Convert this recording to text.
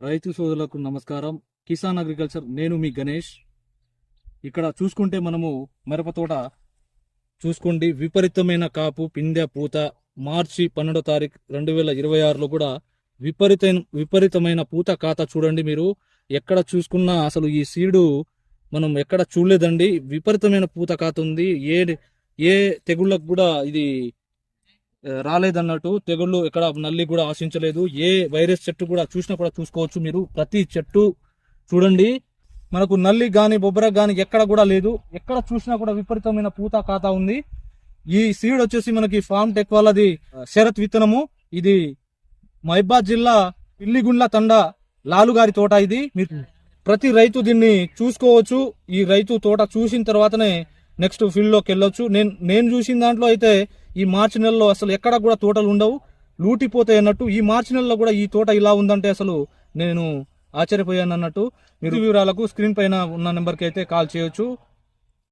రైతు సోదరులకు నమస్కారం. కిసాన్ అగ్రికల్చర్, నేను మీ గణేష్. ఇక్కడ చూసుకుంటే మనము మిరప తోట చూసుకోండి, విపరీతమైన కాపు, పిందె, పూత. మార్చి 12వ తారీఖు 2026లో కూడా విపరీతమైన పూత ఖాతా చూడండి. మీరు ఎక్కడ చూసుకున్నా అసలు ఈ సీడు మనం ఎక్కడ చూడలేదండి. విపరీతమైన పూత ఖాతా ఉంది. ఏ తెగుళ్ళకు కూడా ఇది రాలేదన్నట్టు, తెగుళ్ళు ఎక్కడ నల్లి కూడా ఆశించలేదు. ఏ వైరస్ చెట్టు కూడా చూసినా కూడా చూసుకోవచ్చు మీరు. ప్రతి చెట్టు చూడండి, మనకు నల్లి గాని బొబ్బర గాని ఎక్కడ కూడా లేదు. ఎక్కడ చూసినా కూడా విపరీతమైన పూత ఖాతా ఉంది. ఈ సీడ్ వచ్చేసి మనకి ఫార్మ్ టెక్ వాళ్ళది శరత్ విత్తనము. ఇది మహిబాద్ జిల్లా పిల్లిగుండ్ల తండ లాలుగారి తోట. ఇది మీరు ప్రతి రైతు దీన్ని చూసుకోవచ్చు. ఈ రైతు తోట చూసిన తర్వాతనే నెక్స్ట్ ఫీల్డ్ లోకి వెళ్ళొచ్చు. నేను చూసిన దాంట్లో అయితే ఈ మార్చి నెలలో అసలు ఎక్కడ కూడా తోటలు ఉండవు, లూటిపోతాయి అన్నట్టు. ఈ మార్చి నెలలో కూడా ఈ తోట ఇలా ఉందంటే అసలు నేను ఆశ్చర్యపోయాను అన్నట్టు. మీరు వివరాలకు స్క్రీన్ పైన ఉన్న నెంబర్కి అయితే కాల్ చేయొచ్చు.